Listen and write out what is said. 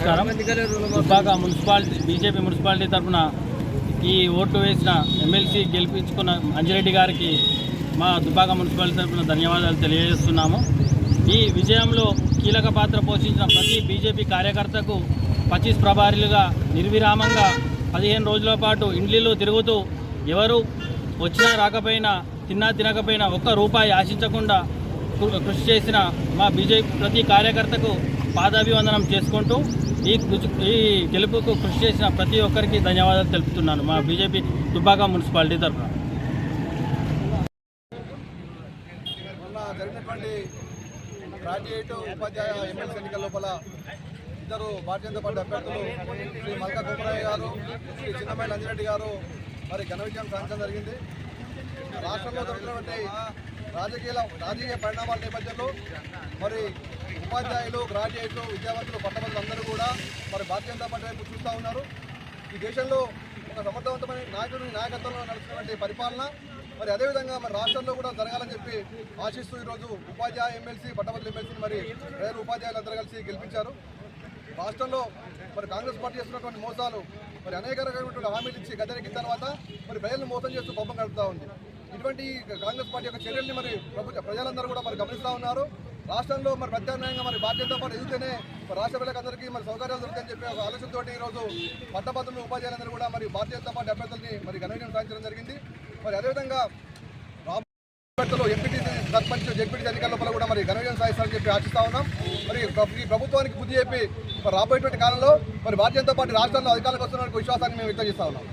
నమస్కారం. Dubbaka municipality BJP municipality తరఫున ఈ ఓట్లు వేసిన ఎమ్మెల్సీ గెలిపించుకున్న అంజిరెడ్డి గారికి మా దుబ్బాక మున్సిపాలిటీ తరఫున ధన్యవాదాలు తెలియజేస్తున్నాము. ఈ విజయంలో కీలక పాత్ర పోషించిన ప్రతి బీజేపీ కార్యకర్తకు 25 ప్రభారీలుగా నిర్విరామంగా 15 రోజుల పాటు ఇండ్లిలో తిరుగుతూ ఎవరు వచ్చినా రాకపోయినా తిన్నా తినకపోయినా ఒక్క రూపాయి ఆశించకుండా కృషి చేసిన మా బీజేపీ ప్రతి కార్యకర్తకు పాదాభివందనం చేసుకుంటూ ఈ గెలుపుకు కృషి చేసిన ప్రతి ఒక్కరికి ధన్యవాదాలు తెలుపుతున్నాను మా బీజేపీ దుబ్బాక మున్సిపాలిటీ తరఫున. జరిగినటువంటి గ్రాడ్యుయేట్ ఉపాధ్యాయ ఎమ్మెల్సీ ఎన్నికల లోపల ఇద్దరు భారతీయ జనతా పార్టీ అభ్యర్థులు శ్రీ మల్కా గోపరాయ గారు, శ్రీ చిన్నమైల అంజిరెడ్డి గారు మరి ఘన విజయం సాధించడం జరిగింది. రాష్ట్రంలో జరుగుతున్నటువంటి రాజకీయ పరిణామాల నేపథ్యంలో మరి ఉపాధ్యాయులు, గ్రాడ్యుయేట్లు, విద్యావంతులు, పట్టభద్రులు అందరూ కూడా మరి భారతీయ జనతా పార్టీ వైపు చూస్తూ ఉన్నారు. ఈ దేశంలో ఒక సమర్థవంతమైన నాయకుడి నాయకత్వంలో నడుస్తున్నటువంటి పరిపాలన మరి అదేవిధంగా మరి రాష్ట్రంలో కూడా జరగాలని చెప్పి ఆశిస్తూ ఈరోజు ఉపాధ్యాయ ఎమ్మెల్సీ, పట్టభద్రుల ఎమ్మెల్సీని మరి ప్రజలు ఉపాధ్యాయులు అందరూ కలిసి గెలిపించారు. రాష్ట్రంలో మరి కాంగ్రెస్ పార్టీ చేస్తున్నటువంటి మోసాలు మరి అనేక రకమైనటువంటి హామీలు ఇచ్చి గద్దెనెక్కిన తర్వాత మరి ప్రజలను మోసం చేస్తూ పబ్బం గడుపుతూ ఉంది. ఇటువంటి కాంగ్రెస్ పార్టీ యొక్క చర్యల్ని మరి ప్రజలందరూ కూడా మరి గమనిస్తూ ఉన్నారు. రాష్ట్రంలో మరి ప్రత్యామ్నాయంగా మరి భారతీయ జనతా పార్టీ ఎదిగితేనే మరి రాష్ట్ర ప్రజలందరికీ మరి సౌకర్యాలు దొరుకుతాయని చెప్పి ఒక ఆలోచనతో ఈరోజు పట్టభద్రులు, ఉపాధ్యాయులందరూ కూడా మరి భారతీయ జనతా పార్టీ అభ్యర్థుల్ని మరి ఘన విజయం సాధించడం జరిగింది. మరి అదేవిధంగా అభ్యర్థులు ఎంపీటీసీ, సర్పంచ్, జెడ్పీటీసీ ఎన్నికల లోపల కూడా మరి ఘన విజయం సాధిస్తారని చెప్పి ఆశిస్తా ఉన్నాం. మరి ఈ ప్రభుత్వానికి బుద్ధి చెప్పి మరి రాబోయేటువంటి కాలంలో మరి భారతీయ జనతా పార్టీ రాష్ట్రంలో అధికారులకు వస్తున్న విశ్వాసాన్ని మేము వ్యక్తం చేస్తా ఉన్నాం.